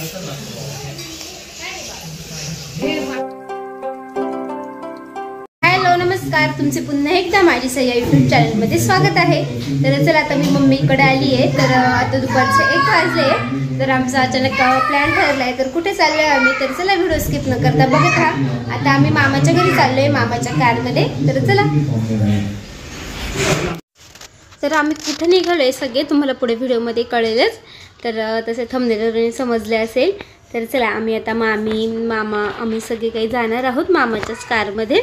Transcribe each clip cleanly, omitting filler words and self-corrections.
Hello नमस्कार, तुमचे पुन्हा एकदा माझी सह्या यूट्यूब चॅनलमध्ये स्वागत आहे। तर चला आता मी मम्मीकडे आली आहे। तर आता दुपारचे 1 वाजले। तर आमचा अचानक प्लॅन ठरलाय, तर कुठे चाललोय आम्ही, तर चला व्हिडिओ स्किप न करता बघत राहा। आता आम्ही मामाच्या घरी चाललोय, मामाच्या कारमध्ये। तर चला, तर आम्ही कुठे निघालोय सगळे तुम्हाला पुढे व्हिडिओमध्ये कळेलच। तर तसे थंबनेलवरून समजले असेल। तर चला, आम्ही आता मामी मामा आम्ही सगळे काही जाणार आहोत मामाच्याच कारमध्ये।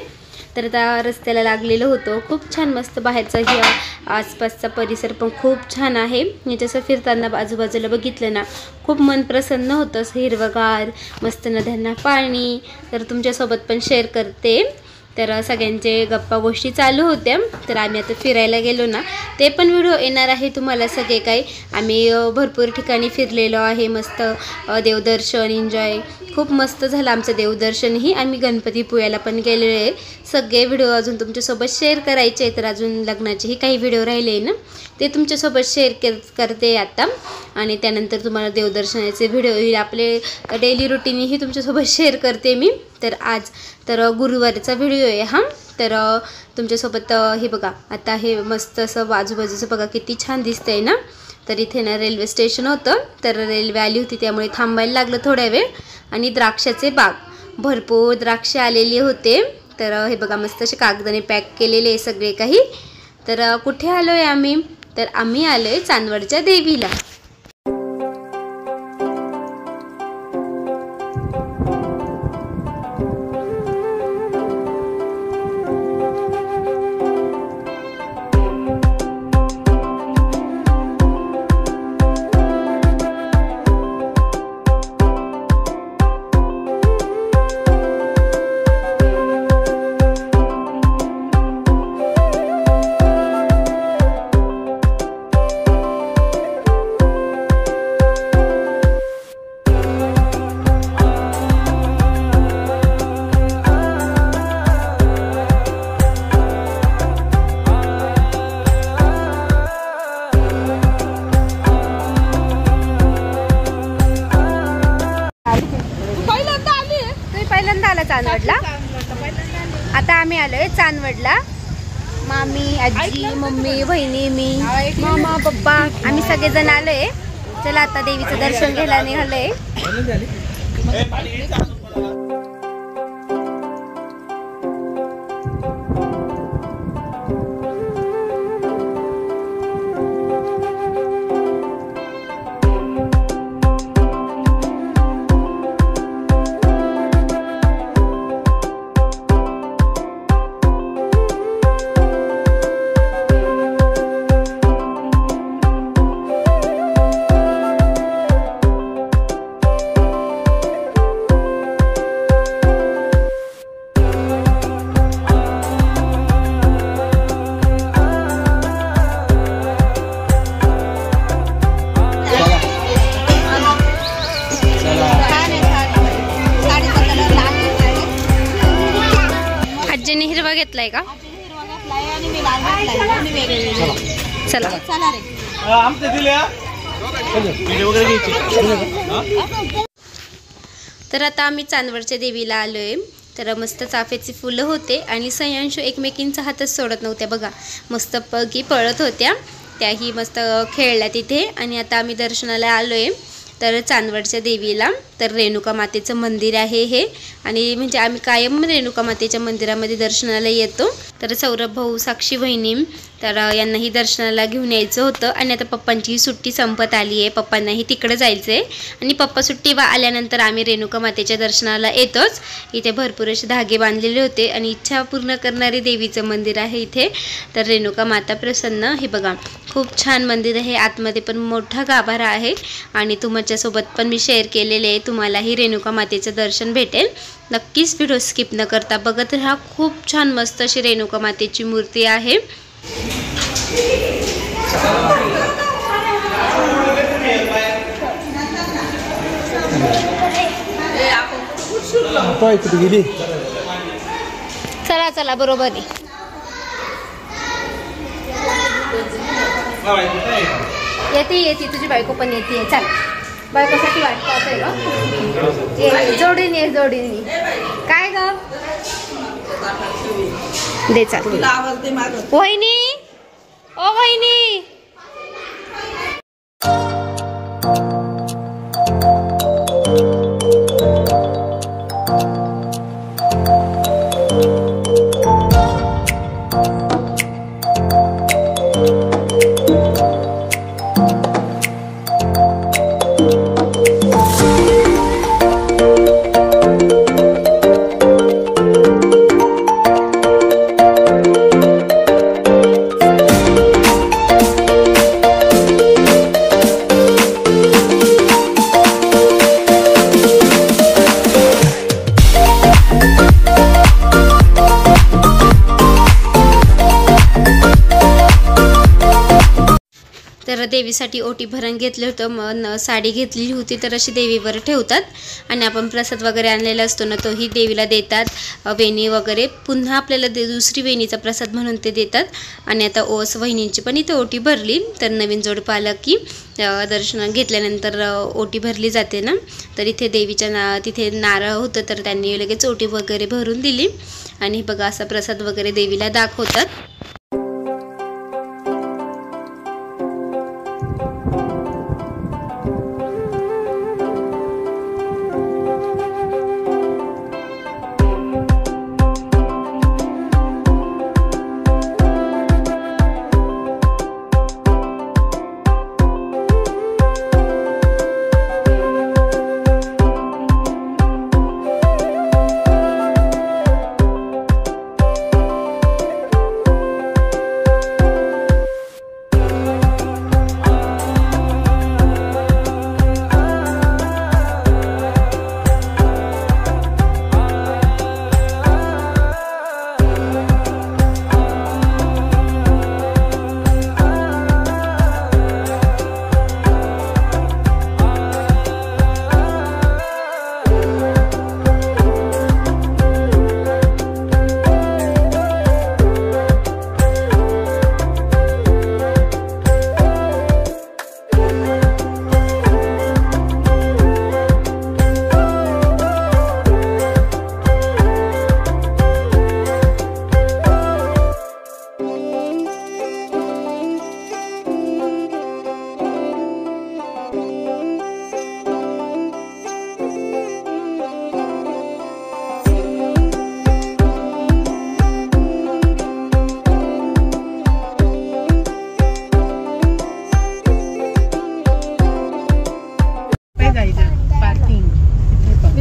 तर आता रस्त्याला लागलेलं होतं, खूप छान मस्त बाहेरचा ही आसपासचा परिसर पण खूप छान आहे। जसं फिरताना आजूबाजूला बघितलं ना, खूप मन प्रसन्न होतं, हिरवगार मस्त नद्यांना पाणी। तर तुमच्यासोबत पण शेअर करते। तर सगळ्यांचे गप्पा गोष्टी चालू होत्या। तर आम्ही आता फिरायला गेलो ना, ते पण व्हिडिओ येणार आहे तुम्हाला सगळे काही। आम्ही भरपूर ठिकाणी फिरलेलो आहे, मस्त देवदर्शन एन्जॉय खूप मस्त झालं आमचं देवदर्शनही। आम्ही गणपतीपुळ्याला पण गेलेलो आहे। सगळे व्हिडिओ अजून तुमच्यासोबत शेअर करायचे आहेत। तर अजून लग्नाचेही काही व्हिडिओ राहिले आहे ना, ते तुमच्यासोबत शेअर करते आता। आणि त्यानंतर तुम्हाला देवदर्शनाचे व्हिडिओ येईल, आपले डेली रुटीनही तुमच्यासोबत शेअर करते मी। तर आज तर गुरुवारचा व्हिडिओ आहे हा। तर तुमच्यासोबत हे बघा, आता हे मस्त असं आजूबाजूचं बघा किती छान दिसतंय ना। तर इथे ना रेल्वे स्टेशन होतं, तर रेल्वे आली होती त्यामुळे थांबायला लागलं थोड्या वेळ। आणि द्राक्षाचे बाग, भरपूर द्राक्ष आलेले होते। तर हे बघा मस्त असे कागदाने पॅक केलेले सगळे काही। तर कुठे आलो आहे आम्ही, तर आम्ही आलो आहे चांदवडच्या देवीला। चांदवडला आता आम्ही आलोय चांदवडला। मामी, आजी, मम्मी, बहिणी, मी, मामा, पप्पा आम्ही सगळेजण आलोय। चला आता देवीचं दर्शन घ्यायला निघालोय। आजीने हिरवा घेतलाय का? चला तर आता आम्ही चांदवडच्या देवीला आलोय। तर मस्त चाफ्याची फुलं होते आणि सह्यांशू एकमेकींचा हातच सोडत नव्हत्या बघा, मस्त पगी पळत होत्या, त्याही मस्त खेळल्या तिथे। आणि आता आम्ही दर्शनाला आलोय तर चांदवडच्या देवीला। तर रेणुका मातेचं मंदिर आहे हे, आणि म्हणजे आम्ही कायम रेणुका मातेच्या मंदिरामध्ये दर्शनाला येतो। तर सौरभ भाऊ, साक्षी वहिनी, तर यांनाही दर्शनाला घेऊन यायचं होतं। आणि आता पप्पांची सुट्टी संपत आली आहे, पप्पांनाही तिकडे जायचं आहे। आणि पप्पा सुट्टी आल्यानंतर आम्ही रेणुका मातेच्या दर्शनाला येतोच। इथे भरपूर असे धागे बांधलेले होते आणि इच्छा पूर्ण करणारे देवीचं मंदिर आहे इथे। तर रेणुका माता प्रसन्न, हे बघा खूप छान मंदिर आहे। आतमध्ये पण मोठा गाभारा आहे आणि तुमच्यासोबत पण मी शेअर केलेले आहे, तुम्हालाही रेणुका मातेचं दर्शन भेटेल। नक्कीच व्हिडिओ स्किप न करता बघत राहा। खूप छान मस्त अशी रेणुका मातेची मूर्ती आहे। चला चला बरोबर आहे। येते तुझी बायको पण येते, चल बायकोसाठी वाटतं जोडीने जोडीने काय ग दे चाल वहिनी ओ वहिनी तर देवीसाठी ओटी भरण घेतलं होतं, मग साडी घेतलेली होती तर अशी देवीवर ठेवतात आणि आपण प्रसाद वगैरे आणलेला असतो ना तोही देवीला देतात, वेणी वगैरे पुन्हा आपल्याला दुसरी वेणीचा प्रसाद म्हणून ते देतात. आणि आता ओस वहिनींची पण इथे ओटी भरली, तर नवीन जोडपं आलं की दर्शन घेतल्यानंतर ओटी भरली जाते ना, तर इथे देवीच्या तिथे नारळ होतं तर त्यांनी लगेच ओटी वगैरे भरून दिली. आणि बघा असा प्रसाद वगैरे देवीला दाखवतात.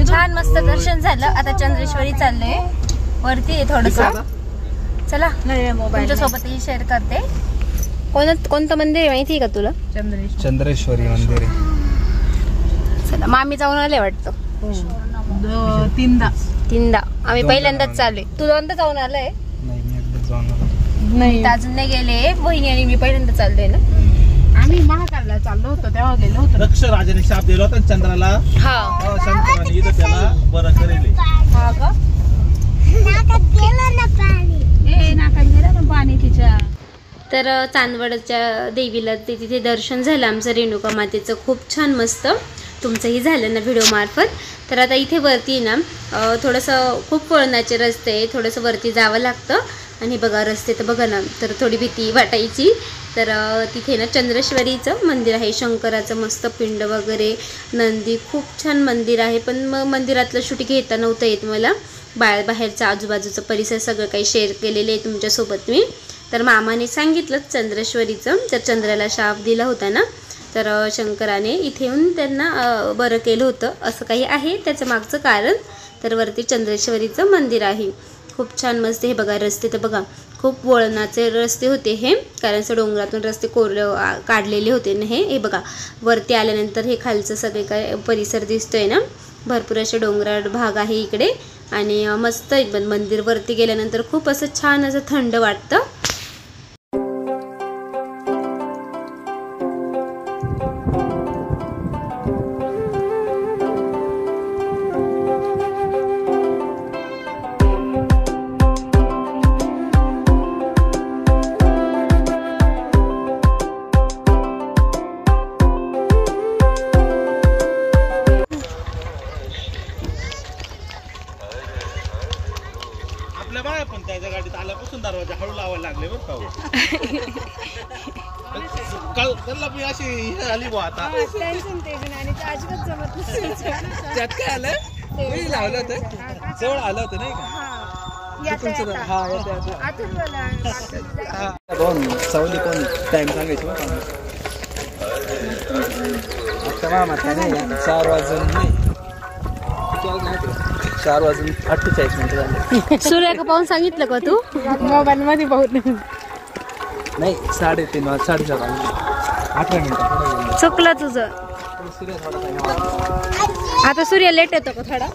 छान मस्त दर्शन झालं. आता चंद्रेश्वरी चाललंय वरती आहे थोडस. चला तुमच्या सोबतही शेअर करते. कोणतं मंदिर आहे माहिती आहे का तुला? चंद्रेश्वरी मंदिर आहे. चला मामी जाऊन आले वाटतं. तीनदा आम्ही पहिल्यांदाच चाललोय. तू दोनदा जाऊन आलाय? नाही अजून नाही गेले. वहिनी आणि मी पहिल्यांदा चाललोय ना. आम्ही महाकालला चाललो होतो तेव्हा गेलो होतो. दक्ष राजाने शाप दिला होता चंद्राला. हा शंकराने इथं त्याला बरं करेल. हा का नाकात गेलं ना पाणी तिच्या. तर चांदवडच्या देवीला तिथे दर्शन झालं आमचं रेणुका मातेचं खूप छान मस्त. तुमचंही झालं ना व्हिडिओ मार्फत. तर आता इथे वरती ना थोडंसं खूप वळणाचे रस्ते, थोडंसं वरती जावं लागतं. आणि बघा रस्ते तर बघा ना, तर थोडी भीती वाटायची. तर तिथे ना चंद्रेश्वरीचं मंदिर आहे, शंकराचं मस्त पिंड वगैरे, नंदी, खूप छान मंदिर आहे. पण मग मंदिरातलं शूटिंग घेता नव्हतं येत मला. बाहेरचं आजूबाजूचं परिसर सगळं काही शेअर केलेलं आहे तुमच्यासोबत मी. तर मामाने सांगितलं चंद्रेश्वरीचं, तर चंद्राला शाप दिला होता ना, तर शंकराने इथे येऊन त्यांना बरं केलं होतं असं काही आहे त्याचं मागचं कारण. तर वरती चंद्रेश्वरीचं मंदिर आहे, खूप छान मस्त. हे बघा रस्ते तर बघा खूप वळणाचे रस्ते होते हे, कारण असं डोंगरातून रस्ते काढलेले होते ना हे बघा. वरती आल्यानंतर हे खालचं सगळे काय परिसर दिसतोय ना, भरपूर असे डोंगराळ भाग आहे इकडे. आणि मस्त मंदिर वरती गेल्यानंतर खूप असं छान असं थंड वाटतं. त्याच्या गाडीत आल्यापासून दरवाजा हळू लावायला लागले बरं का हो. काल त्यांना मी अशी हे आली बुवा आता त्यात काय आलं मी लावलं होतं जवळ आलं होतं नाही का हा कोण सावली कोण टाइम सांगायची बघ आता मामा नाही 4 वाजून नाही 4 वाजून 48 मिनिटं झाले. सूर्याला पाहून सांगितलं का तू? मोबाईल मध्ये बहुत नाही 3:30 4:30 18 मिनिटं चुकलं तुझं. आता सूर्य लेट येतो का थोडा.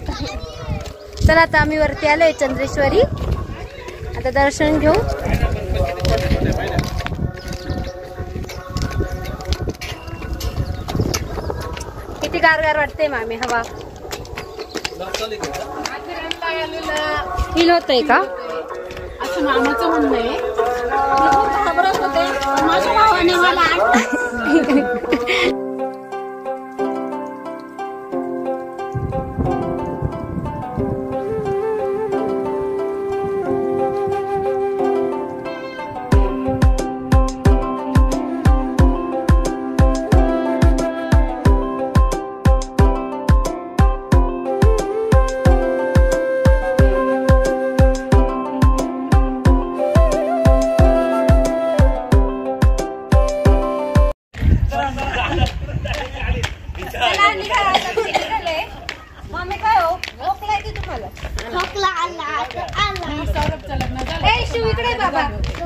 चला आता आम्ही वरती आलोय चंद्रेश्वरी. आता दर्शन घेऊ. किती गारगार वाटते मामी हवा. फील होतंय का? असं मामाचं म्हणणं आहे. मी खूप घाबरत होते माझ्या भावाने मला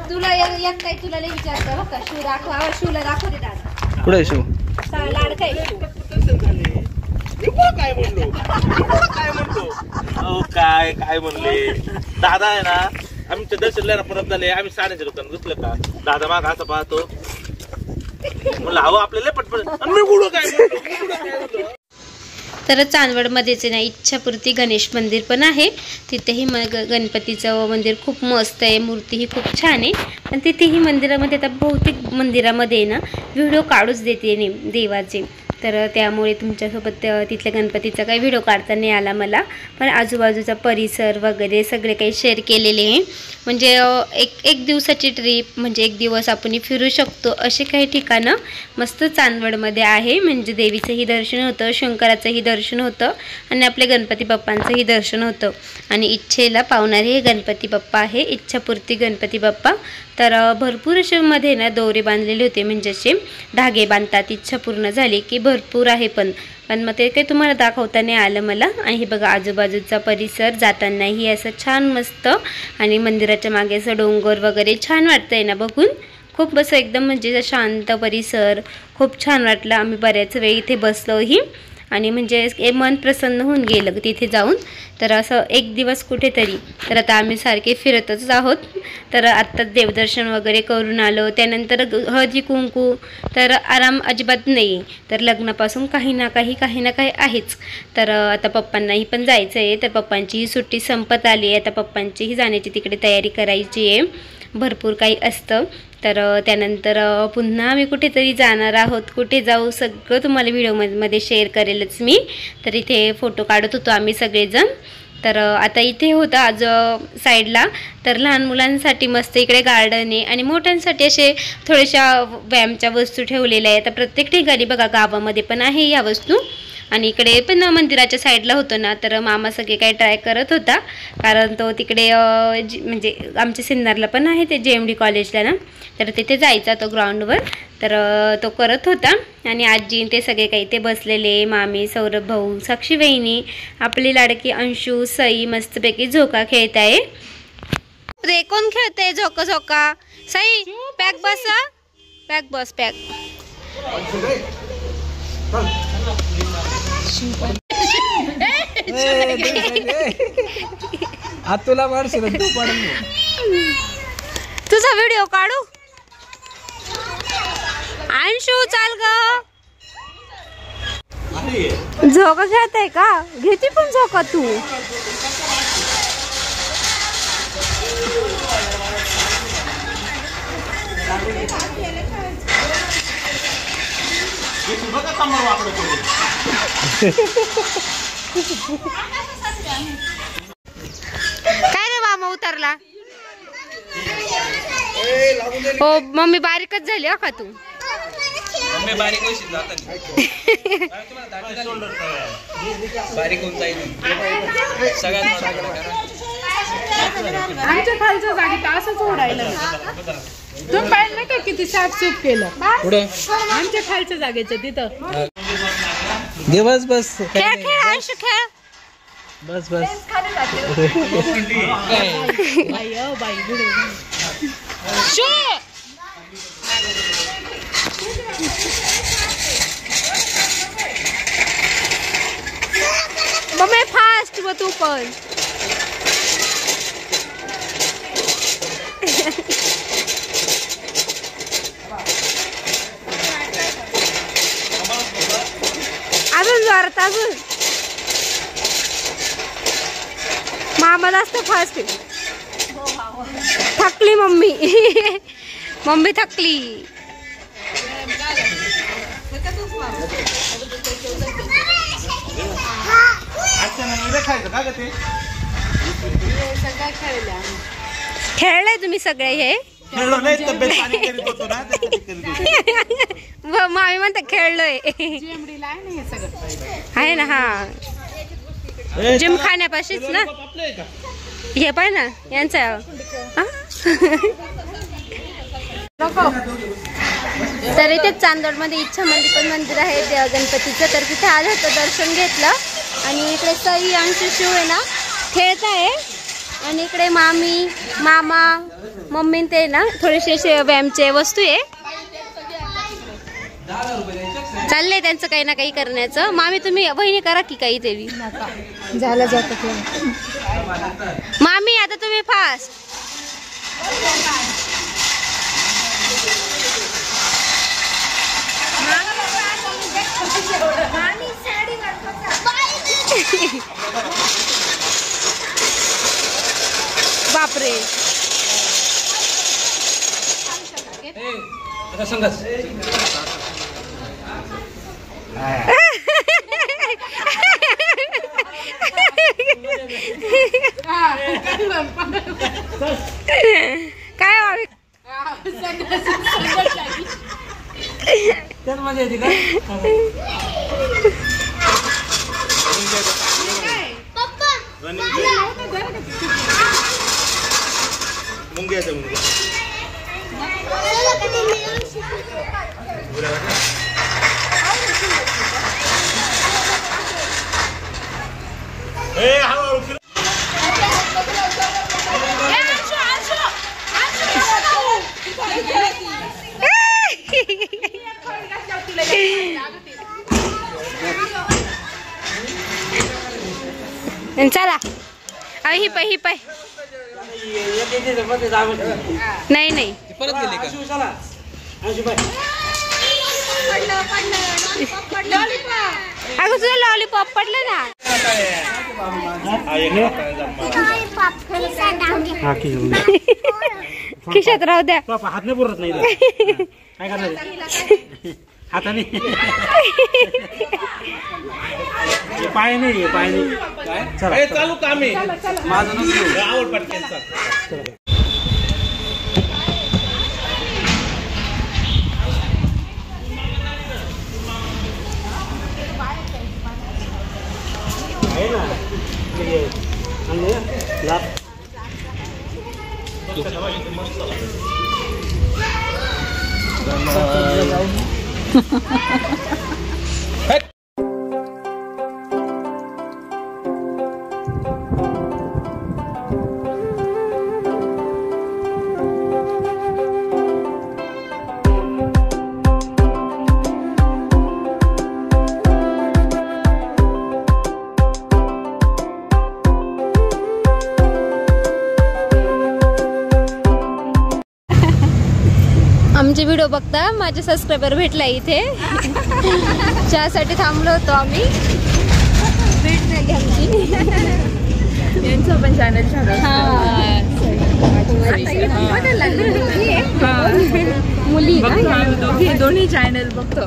तुला एक काही तुला लई विचारतं बघ का. शिव दाखवा शिवला दाखवते दादा. कुठे शिव लाडकाय काय म्हणलो काय काय म्हणले दादा आहे ना. आमच्या दर्शनला परत झाले. आम्ही साड्याच्या दुकान घुसलं का दादा माग असं पाहतो म्हणलं अहो आपल्याला पटपट मी गुडो काय म्हणलो. तर चांदवडमध्येच ना इच्छापूर्ती गणेश मंदिर पण आहे. तिथेही गणपतीचं मंदिर खूप मस्त आहे. मूर्तीही खूप छान आहे. पण तिथेही मंदिरामध्ये आता बहुतेक मंदिरामध्ये ना व्हिडिओ काढूच देते नाही देवाचे. तर त्यामुळे तुमच्यासोबत तिथल्या गणपतीचा काही व्हिडिओ काढता नाही आला मला. पण आजूबाजूचा परिसर वगैरे सगळे काही शेअर केलेले आहे. म्हणजे एक दिवसाची ट्रीप म्हणजे एक दिवस आपण फिरू शकतो असे काही ठिकाणं मस्त चांदवडमध्ये आहे. म्हणजे देवीचंही दर्शन होतं, शंकराचंही दर्शन होतं आणि आपल्या गणपती बाप्पांचंही दर्शन होतं. आणि इच्छेला पावणारे हे गणपती बाप्पा आहे, इच्छापूर्ती गणपती बाप्पा. तर भरपूर असे मध्ये ना दोरे बांधलेले होते. म्हणजे असे धागे बांधतात इच्छा पूर्ण झाली की भरपूर आहे. पण मग ते काही तुम्हाला दाखवता नाही आलं मला. आणि हे बघा आजूबाजूचा परिसर जातानाही असं छान मस्त. आणि मंदिराच्या मागे असं डोंगर वगैरे छान वाटतंय ना बघून. खूप असं एकदम म्हणजे शांत परिसर खूप छान वाटलं. आम्ही बऱ्याच वेळ इथे बसलोही आणि म्हणजे मन प्रसन्न होऊन गेलं तिथे जाऊन. तर असं एक दिवस कुठेतरी. तर आता आम्ही सारखे फिरतच आहोत. तर आत्ताच देवदर्शन वगैरे करून आलो. त्यानंतर हळदी कुंकू तर आराम अजिबात नाही. तर लग्नापासून काही ना काही आहेच. तर आता पप्पांनाही पण जायचं आहे. तर पप्पांचीही सुट्टी संपत आली आहे. आता पप्पांचीही जाण्याची तिकडे तयारी करायची आहे. भरपूर काही असतं. तर त्यानंतर पुन्हा आम्ही कुठेतरी जाणार आहोत. कुठे जाऊ सगळं तुम्हाला व्हिडिओमध्ये शेअर करेलच मी. तर इथे फोटो काढत होतो आम्ही सगळेजण. तर आता इथे होतं आज साईडला तर लहान मुलांसाठी मस्त इकडे गार्डन आहे आणि मोठ्यांसाठी असे थोड्याशा व्यायामच्या वस्तू ठेवलेल्या आहेत. आता प्रत्येक ठिकाणी बघा गावामध्ये पण आहे या वस्तू. आणि इकडे पण मंदिराच्या साईडला होतं ना. तर मामा सगळे काही ट्राय करत होता. कारण तो तिकडे म्हणजे आमच्या सिन्नरला पण आहे ते JMD कॉलेजला ना. तर तिथे जायचा तो ग्राउंडवर. तर तो करत होता. आणि आजी ते सगळे काही ते बसलेले. मामी, सौरभ भाऊ, साक्षी वहिनी, आपली लाडकी अंशू, सई मस्तपैकी झोका खेळत आहे. रे कोण खेळते झोका झोका? सई पॅक बस पॅक बस पॅक. तुला मारशील तू पडून तुझा व्हिडिओ काढू. अंशू चाल ग. झोका खेळताय का? घेते पण झोका तू. काय रे मामा उतरला. हो मम्मी बारीकच झाली का तू? बारीक होशील बारीक होऊन जाईल सगळ्यात. आमच्या खालच्या जागी तर असंच ओढायला तुम्ही पाहिलं नाही का किती साफसूफ केलं पुढं आमच्या खालच्या जागेचं तिथं. घे बस बस खेळ खेळ आयुष्य खेळ. बस बस बाई अ बाई पुढे मम्मी फास्ट व तू पण. अजून जोरात अजून. मामा जास्त फास्ट आहे. थकली मम्मी. मम्मी थकली. खेळले तुम्ही सगळे हे? मामी म्हणते खेळलोय. आहे ना हा जिम खाण्यापाशीच ना. हे पाय ना यांचं. तर इथे चांदोडमध्ये इच्छा मंदिर आहे गणपतीचं. तर तिथे आलं होतं दर्शन घेतलं आणि इकडे सई अंशू शिव आहे ना खेळत आहे आणि इकडे मामी मामा मम्मी ते ना थोडेसे असे व्यायामचे वस्तू आहे चाललंय त्यांचं काही ना काही करण्याचं. मामी तुम्ही वहिनी करा की काही तरी. झालं जात मामी आता तुम्ही फास्ट. बापरे. काय व्हावे मजा येते का? मुंग्याचं चला ही पाय ही पाय. नाही नाही परत गेले का? अगं तुझं लॉलीपॉप पडलं ना. खिशात राहू द्या. हात नाही पुरत नाही काय करणार हाताने पाय नाही पाय नाही. चालू काम आहे माझं आवड पटकेचा. आहे ना आमचे व्हिडिओ बघता माझे सबस्क्रायबर भेटला इथे. चहासाठी थांबलो होतो आम्ही. भेट झाली आमची. यांचं पण चॅनल मुली दोन्ही चॅनल बघतो.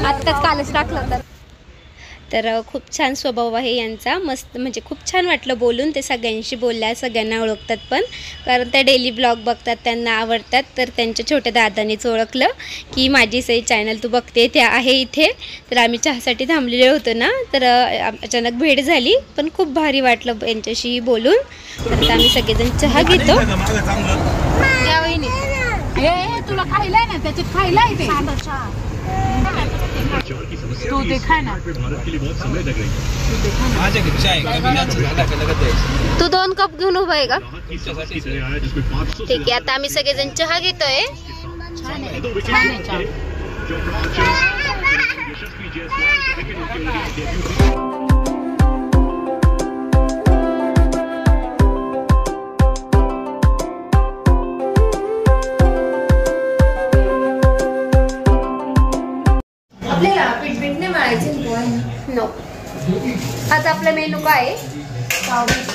आत्ताच कालच टाकलं तर. तर खूप छान स्वभाव आहे यांचा, मस्त म्हणजे खूप छान वाटलं बोलून. ते सगळ्यांशी बोलल्या, सगळ्यांना ओळखतात पण, कारण त्या डेली ब्लॉग बघतात, त्यांना आवडतात. तर त्यांच्या छोट्या दादानीच ओळखलं की माझी सई चॅनल तू बघते, त्या आहे इथे. तर आम्ही चहासाठी थांबलेले होतो ना, तर अचानक भेट झाली, पण खूप भारी वाटलं यांच्याशी बोलून. तर आता आम्ही सगळेजण चहा घेतो. या वहिनी, हे तुला खायलाय ना, त्याच्यात खायलाय ते तू ते खाय ना. तू 2 कप घेऊन उभा आहे का? ठीक आहे, आता आम्ही सगळेजण चहा घेतोय. छान आहे, छान आहे चहा. आपल्याला पीठ नाही मळायचे नो. आज आपला मेनू काय आहे?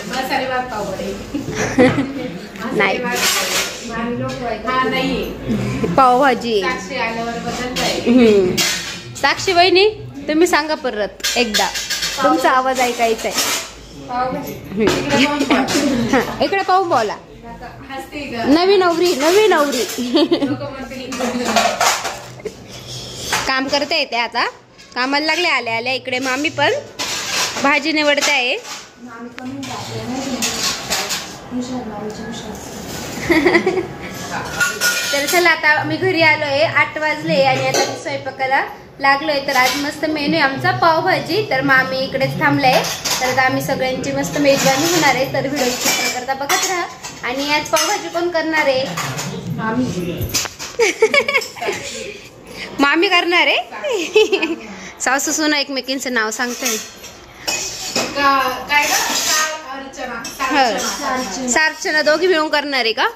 मसाले भात पाववडे. नाही, नाही पावभाजी. साक्षी आल्यावर बदलतंय. साक्षी वहिनी, तुम्ही सांगा परत एकदा, तुमचा आवाज ऐकायचा आहे. इकडे पाहून बोला. नवी नवरी, नवी नवरी. काम करते येते आता, कामाला लागले आल्या आल्या. इकडे मामी पण भाजी निवडते आहे. तर चला, आता आम्ही घरी आलोय, 8 वाजले आणि आता स्वयंपाकाला लागलोय. तर आज मस्त मेनू आहे आमचा पावभाजी. तर मामी इकडेच थांबलाय. तर आता आम्ही सगळ्यांची मस्त मेजबानी होणार आहे. तर व्हिडिओ करता बघत राहा. आणि आज पावभाजी कोण करणार आहे? मामी करणार आहे. सासू सुना एकमेकींचं नाव सांगते. सार्चना दोघी मिळून करणार आहे का?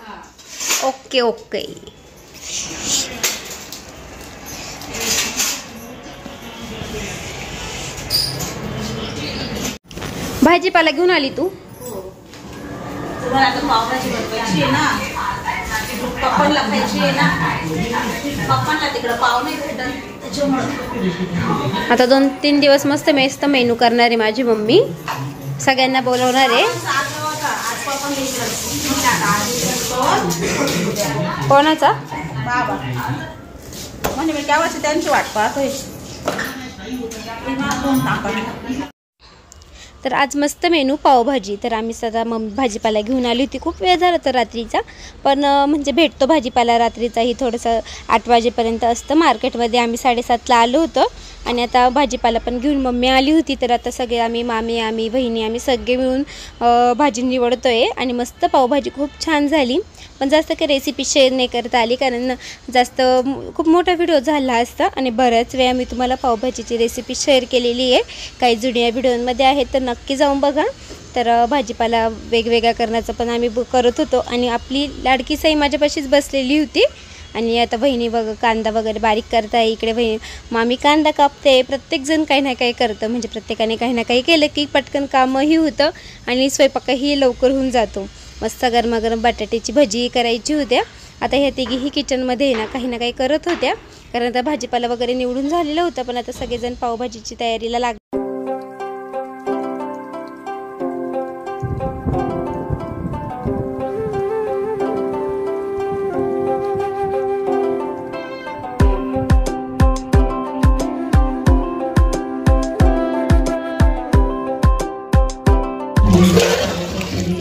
Okay okay. भाजीपाला घेऊन आली तू? पावभाजी बनवायची आहे ना, पप्पांना खायची आहे ना, पप्पांना तिकडं पाव नाही भेटत त्याच्यामुळे. आता 2-3 दिवस मस्त मेस्त मेनू करणार आहे माझी मम्मी. सगळ्यांना बोलवणार आहे. कोणाचा? बाबा म्हणजे मी केव्हाच त्यांची वाट पाहतोय. तर आज मस्त मेनू पावभाजी. तर आम्ही सध्या भाजीपाला घेऊन आली होती, खूप वेळ झाला तर रात्रीचा, पण म्हणजे भेटतो भाजीपाला रात्रीचाही थोडंसं 8 वाजेपर्यंत असतं मार्केटमध्ये. आम्ही 7:30ला आलो होतो आणि आता भाजीपाला पण घेऊन मम्मी आली होती. तर आता सगळे आम्ही मामी, आम्ही बहिणी, आम्ही सगळे मिळून भाजी निवडतोय. आणि मस्त पावभाजी खूप छान झाली, पण जास्त काही रेसिपी शेअर नाही करता आली, कारण जास्त खूप मोठा व्हिडिओ झाला असता. आणि बऱ्याच वेळा मी तुम्हाला पावभाजीची रेसिपी शेअर केलेली आहे, काही जुन्या व्हिडिओमध्ये आहेत, तर नक्की जाऊन बघा. तर भाजीपाला वेगवेगळा करण्याचं पण आम्ही करत होतो. आणि आपली लाडकी साई माझ्यापाशीच बसलेली होती. आणि आता बहिणी बघ कांदा वगैरे बारीक करताय. इकडे बहिणी मामी कांदा कापते. प्रत्येकजण काही ना काही करतं, म्हणजे प्रत्येकाने काही ना काही केलं की पटकन कामही होतं आणि स्वयंपाकही लवकर होऊन जातो. मस्त गरमागरम बटाट्याची भजी करायची होत्या. आता ह्या तिघीही किचनमध्ये ना काही करत होत्या, कारण आता भाजीपाला वगैरे निवडून झालेलं होतं. पण आता सगळेजण पावभाजीची तयारीला लागले.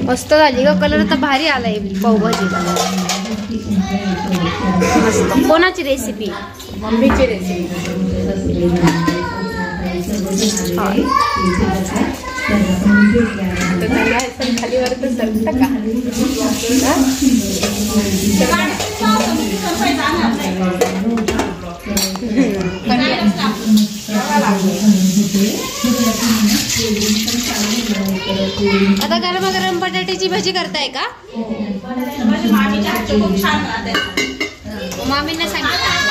मस्त झाली ग, कलर तर भारी आलाय पावभाजीला. मस्त. कोणाची रेसिपी? मम्मीची रेसिपी. खालीवर तर सरतं का? आता गरमागरम बटाट्याची भजी करताय का? खूप छान राहते. मामींना सांगितलं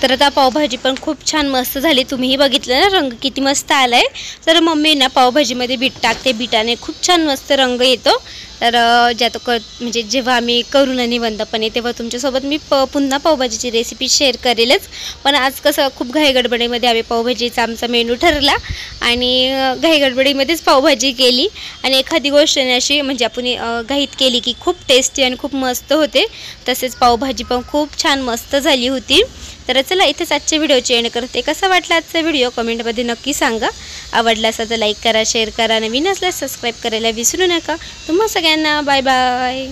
तर आता पावभाजी पण खूप छान मस्त झाली. तुम्हीही बघितलं ना रंग किती मस्त आला आहे. तर मम्मी ना पावभाजीमध्ये बीट टाकते, बीटाने खूप छान मस्त रंग येतो. तर म्हणजे जेव्हा आम्ही करू ना निवंतपणे तेव्हा तुमच्यासोबत मी पुन्हा पावभाजीची रेसिपी शेअर करेलच. पण आज कसं खूप घाईगडबडीमध्ये आम्ही पावभाजीचा आमचा मेनू ठरला आणि घाईगडबडीमध्येच पावभाजी केली. आणि एखादी गोष्ट अशी म्हणजे आपण घाईत केली की खूप टेस्टी आणि खूप मस्त होते. तसेच पावभाजी पण खूप छान मस्त झाली होती. तर चला इथेच आजच्या व्हिडिओची एंड करते. कसा वाटला आजचा व्हिडिओ कमेंटमध्ये नक्की सांगा. आवडला असेल तर लाईक करा, शेअर करा, नवीन असल्यास सबस्क्राईब करायला विसरू नका. तुम्हा सगळ्यांना बाय बाय.